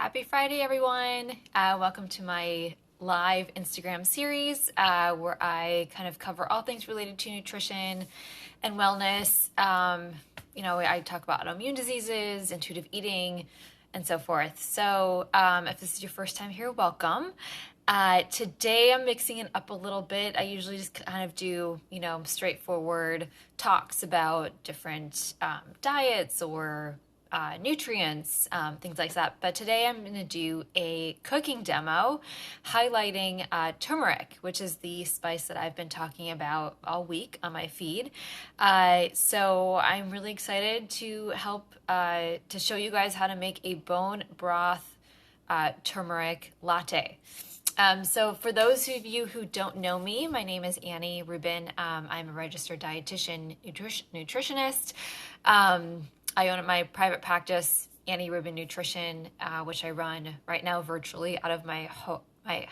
Happy Friday, everyone. Welcome to my live Instagram series where I kind of cover all things related to nutrition and wellness. I talk about autoimmune diseases, intuitive eating, and so forth. So if this is your first time here, welcome. Today I'm mixing it up a little bit. I usually just kind of do, straightforward talks about different diets or nutrients, things like that. But today I'm going to do a cooking demo highlighting turmeric, which is the spice that I've been talking about all week on my feed. So I'm really excited to help to show you guys how to make a bone broth turmeric latte. So for those of you who don't know me, my name is Annie Rubin. I'm a registered dietitian, nutritionist. I own my private practice, Annie Rubin Nutrition, which I run right now virtually out of my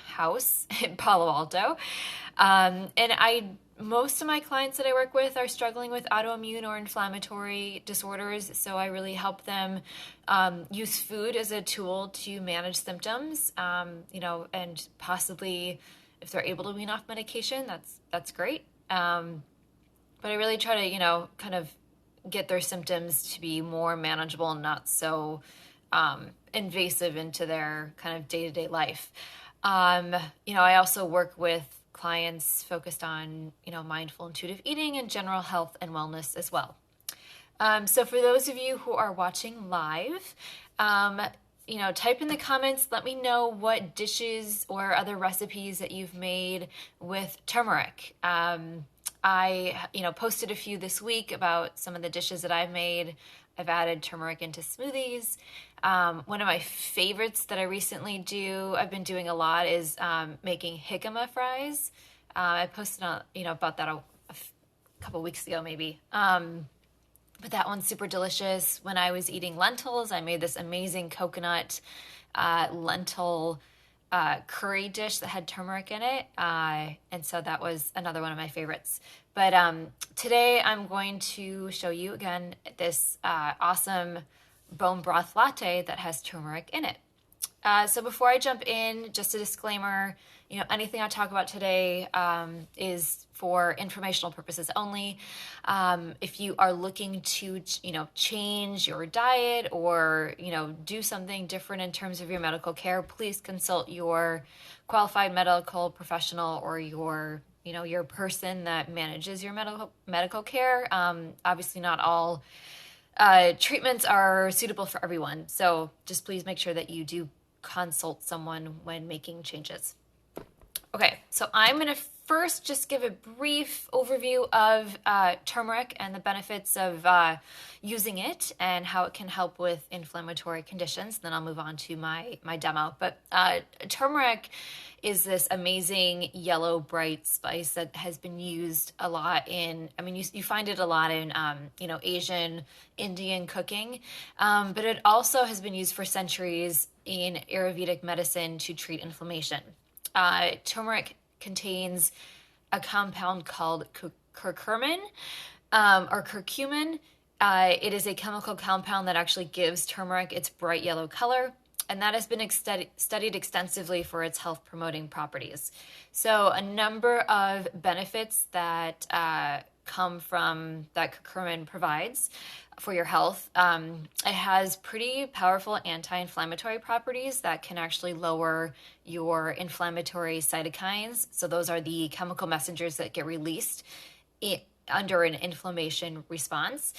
house in Palo Alto. Most of my clients that I work with are struggling with autoimmune or inflammatory disorders, so I really help them use food as a tool to manage symptoms, and possibly if they're able to wean off medication, that's great. But I really try to, kind of get their symptoms to be more manageable and not so invasive into their kind of day-to-day life. I also work with clients focused on, mindful intuitive eating and general health and wellness as well. So for those of you who are watching live, type in the comments, let me know what dishes or other recipes that you've made with turmeric. I posted a few this week about some of the dishes that I've made. I've added turmeric into smoothies. One of my favorites that I recently I've been doing a lot is making jicama fries. I posted about that a couple weeks ago maybe. But that one's super delicious. When I was eating lentils, I made this amazing coconut lentil curry dish that had turmeric in it. And so that was another one of my favorites. But today I'm going to show you again this awesome bone broth latte that has turmeric in it. So before I jump in, just a disclaimer, anything I talk about today is for informational purposes only. If you are looking to, change your diet or, do something different in terms of your medical care, please consult your qualified medical professional or your person that manages your medical care. Obviously not all treatments are suitable for everyone. So just please make sure that you do consult someone when making changes. Okay, so I'm going to first just give a brief overview of turmeric and the benefits of using it and how it can help with inflammatory conditions. Then I'll move on to my demo. But turmeric is this amazing yellow bright spice that has been used a lot you find it a lot in Asian, Indian cooking, but it also has been used for centuries in Ayurvedic medicine to treat inflammation. Turmeric contains a compound called curcumin or curcumin. It is a chemical compound that actually gives turmeric its bright yellow color, and that has been studied extensively for its health-promoting properties. So a number of benefits that come from that curcumin provides for your health. It has pretty powerful anti-inflammatory properties that can actually lower your inflammatory cytokines. So those are the chemical messengers that get released under an inflammation response.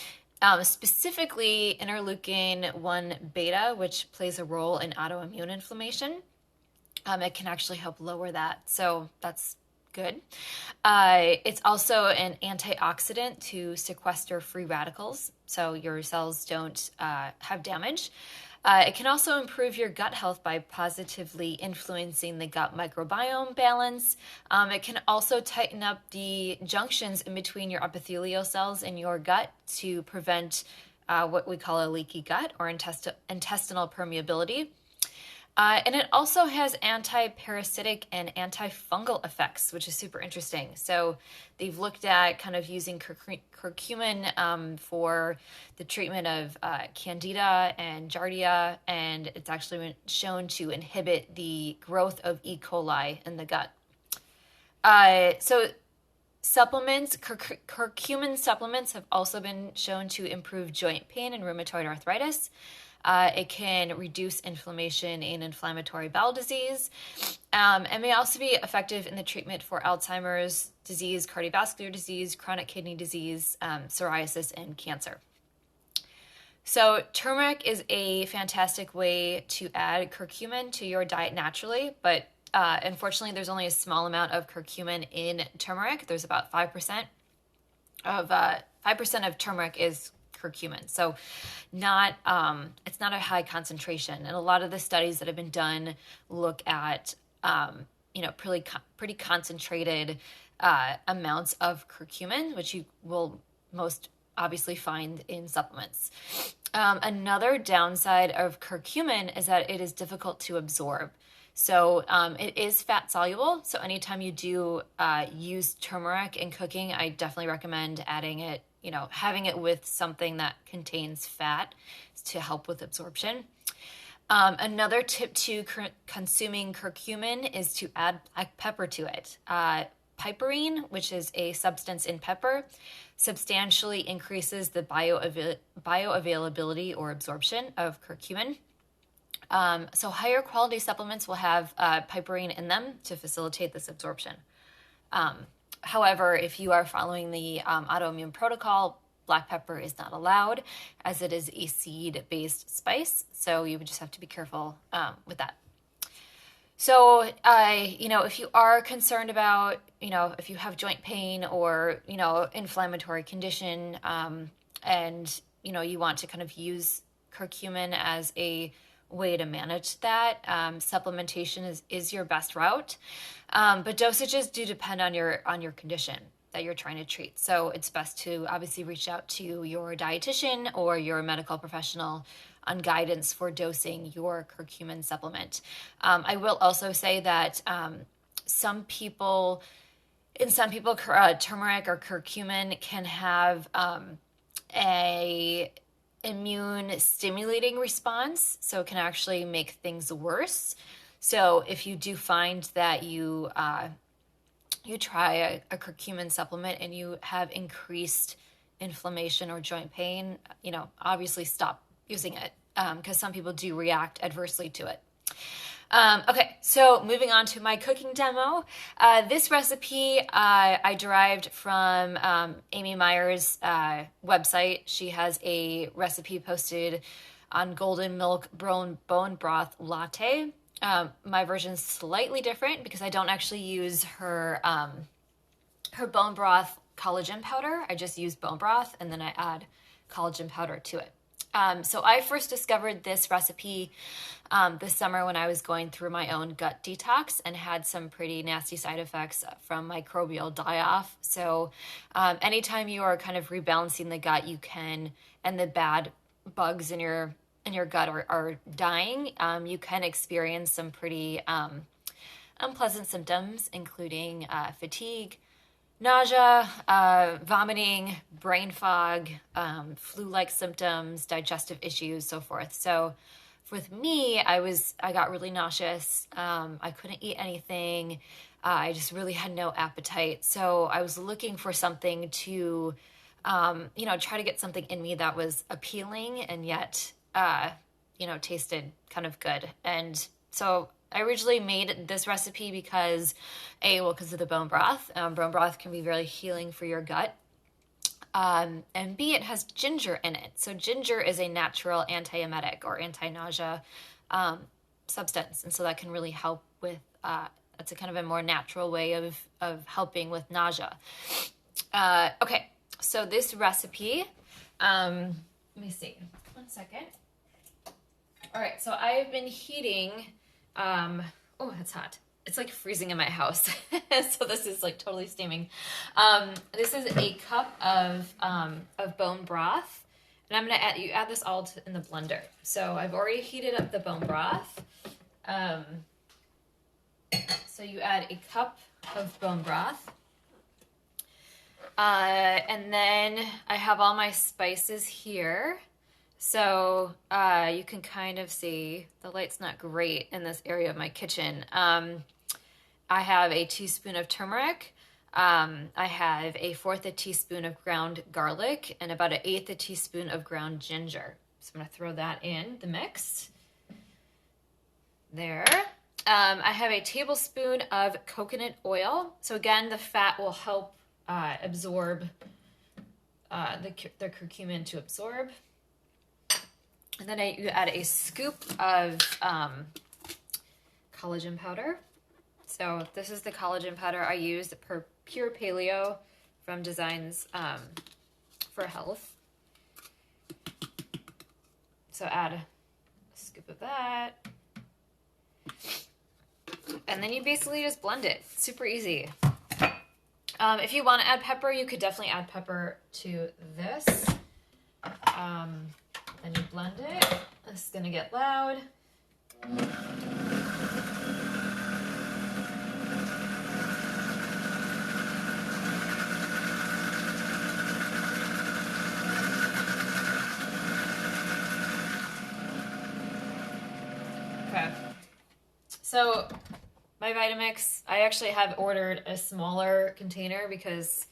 Specifically interleukin 1 beta, which plays a role in autoimmune inflammation. It can actually help lower that. So that's good. It's also an antioxidant to sequester free radicals, so your cells don't have damage. It can also improve your gut health by positively influencing the gut microbiome balance. It can also tighten up the junctions in between your epithelial cells in your gut to prevent what we call a leaky gut or intestinal permeability. And it also has anti-parasitic and antifungal effects, which is super interesting. So they've looked at kind of using curcumin for the treatment of candida and giardia, and it's actually been shown to inhibit the growth of E. coli in the gut. So supplements, curcumin supplements have also been shown to improve joint pain and rheumatoid arthritis. It can reduce inflammation in inflammatory bowel disease, and may also be effective in the treatment for Alzheimer's disease, cardiovascular disease, chronic kidney disease, psoriasis, and cancer. So turmeric is a fantastic way to add curcumin to your diet naturally, but unfortunately there's only a small amount of curcumin in turmeric. There's about 5% of turmeric is curcumin. So it's not a high concentration. And a lot of the studies that have been done look at, pretty concentrated amounts of curcumin, which you will most obviously find in supplements. Another downside of curcumin is that it is difficult to absorb. So it is fat soluble. So anytime you do use turmeric in cooking, I definitely recommend adding it, having it with something that contains fat to help with absorption. Another tip to consuming curcumin is to add black pepper to it. Piperine, which is a substance in pepper, substantially increases the bioavailability or absorption of curcumin. So higher quality supplements will have piperine in them to facilitate this absorption. However, if you are following the autoimmune protocol, black pepper is not allowed as it is a seed-based spice. So you would just have to be careful with that. So, if you are concerned about, if you have joint pain or, inflammatory condition, and, you want to kind of use curcumin as a way to manage that, supplementation is your best route. But dosages do depend on your condition that you're trying to treat. So it's best to obviously reach out to your dietitian or your medical professional on guidance for dosing your curcumin supplement. I will also say that some people, turmeric or curcumin can have a immune stimulating response, so it can actually make things worse. So if you do find that you try a curcumin supplement and you have increased inflammation or joint pain, obviously stop using it because some people do react adversely to it. Okay, so moving on to my cooking demo. This recipe I derived from Amy Meyer's website. She has a recipe posted on golden milk bone broth latte. My version's slightly different because I don't actually use her bone broth collagen powder. I just use bone broth and then I add collagen powder to it. So I first discovered this recipe this summer when I was going through my own gut detox and had some pretty nasty side effects from microbial die-off. So anytime you are kind of rebalancing the gut, you can, and the bad bugs in your gut are dying, you can experience some pretty unpleasant symptoms, including fatigue, nausea, vomiting, brain fog, flu-like symptoms, digestive issues, so forth. So with me, I got really nauseous. I couldn't eat anything. I just really had no appetite. So I was looking for something to, try to get something in me that was appealing and yet, tasted kind of good. And so I originally made this recipe because of the bone broth. Bone broth can be very healing for your gut. And B, it has ginger in it. So ginger is a natural antiemetic or anti-nausea substance. And so that can really help with, that's a kind of a more natural way of helping with nausea. Okay, so this recipe, let me see, 1 second. All right, so I've been heating, it's hot. It's like freezing in my house. So this is like totally steaming. This is a cup of bone broth, and I'm gonna add this all in the blender. So I've already heated up the bone broth. Um, so you add a cup of bone broth. And then I have all my spices here. So you can kind of see the light's not great in this area of my kitchen. I have a teaspoon of turmeric. I have a fourth a teaspoon of ground garlic and about an eighth a teaspoon of ground ginger. So I'm going to throw that in the mix. There. I have a tablespoon of coconut oil. So again, the fat will help absorb the curcumin to absorb. And then you add a scoop of collagen powder. So this is the collagen powder I use, the Pure Paleo from Designs for Health. So add a scoop of that. And then you basically just blend it. Super easy. If you want to add pepper, you could definitely add pepper to this. Then you blend it. This is going to get loud. Okay. So my Vitamix, I actually have ordered a smaller container because,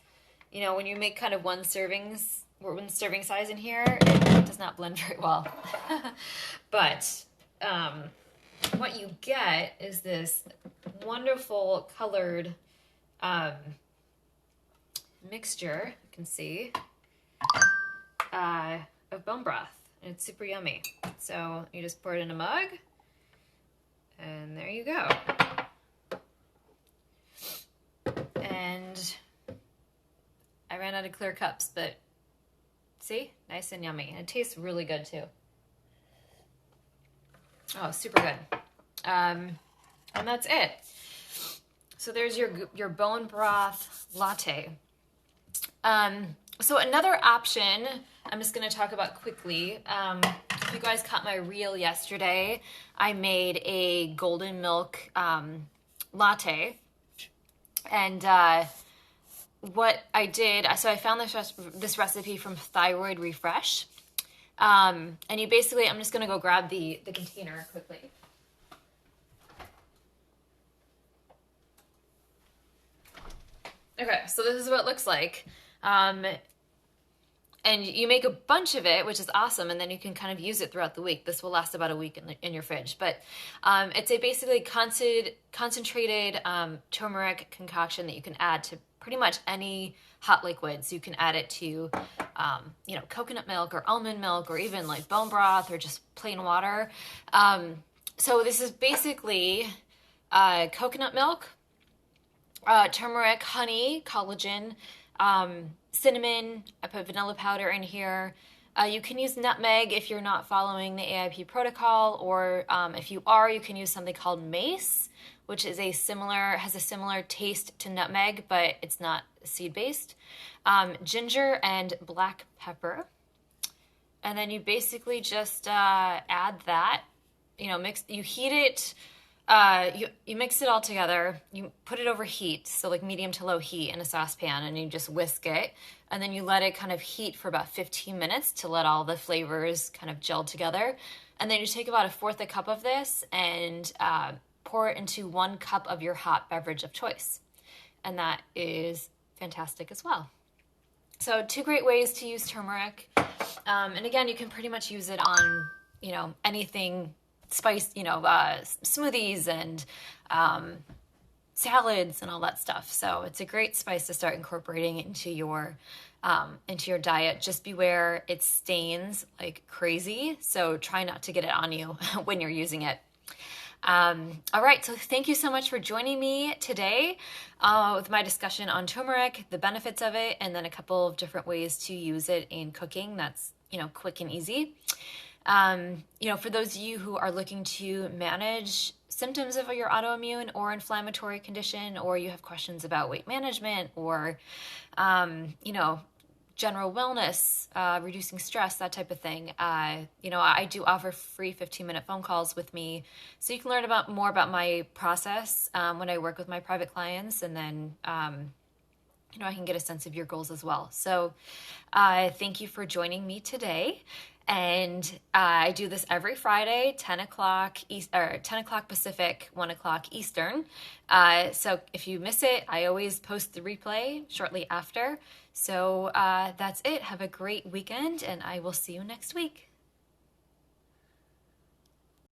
you know, when you make kind of one serving size in here, it does not blend very well. But what you get is this wonderful colored mixture, you can see, of bone broth. And it's super yummy. So you just pour it in a mug, and there you go. And I ran out of clear cups, but see? Nice and yummy. And it tastes really good too. Oh, super good. And that's it. So there's your bone broth latte. So another option I'm just going to talk about quickly. If you guys caught my reel yesterday, I made a golden milk latte. And what I did, so I found this recipe from Thyroid Refresh. And you basically, I'm just going to go grab the container quickly. Okay, so this is what it looks like. And you make a bunch of it, which is awesome, and then you can kind of use it throughout the week. This will last about a week in your fridge. But it's a basically concentrated turmeric concoction that you can add to pretty much any hot liquid. So you can add it to, coconut milk or almond milk or even like bone broth or just plain water. So this is basically coconut milk, turmeric, honey, collagen, cinnamon. I put vanilla powder in here. You can use nutmeg if you're not following the AIP protocol, or if you are, you can use something called mace, which is has a similar taste to nutmeg, but it's not seed-based. Ginger and black pepper. And then you basically just add that, you heat it. You mix it all together, you put it over heat, so like medium to low heat in a saucepan, and you just whisk it, and then you let it kind of heat for about 15 minutes to let all the flavors kind of gel together. And then you take about a fourth a cup of this and pour it into 1 cup of your hot beverage of choice. And that is fantastic as well. So 2 great ways to use turmeric. And again, you can pretty much use it on, anything spiced, smoothies and salads and all that stuff. So it's a great spice to start incorporating into your diet. Just beware, it stains like crazy. So try not to get it on you when you're using it. All right, so thank you so much for joining me today with my discussion on turmeric, the benefits of it, and then a couple of different ways to use it in cooking that's, quick and easy. For those of you who are looking to manage symptoms of your autoimmune or inflammatory condition, or you have questions about weight management or, general wellness, reducing stress, that type of thing, I do offer free 15-minute phone calls with me, so you can learn more about my process when I work with my private clients, and then I can get a sense of your goals as well. So thank you for joining me today. And I do this every Friday, 10 o'clock or 10 o'clock Pacific, 1 o'clock Eastern. So if you miss it, I always post the replay shortly after. So that's it. Have a great weekend, and I will see you next week.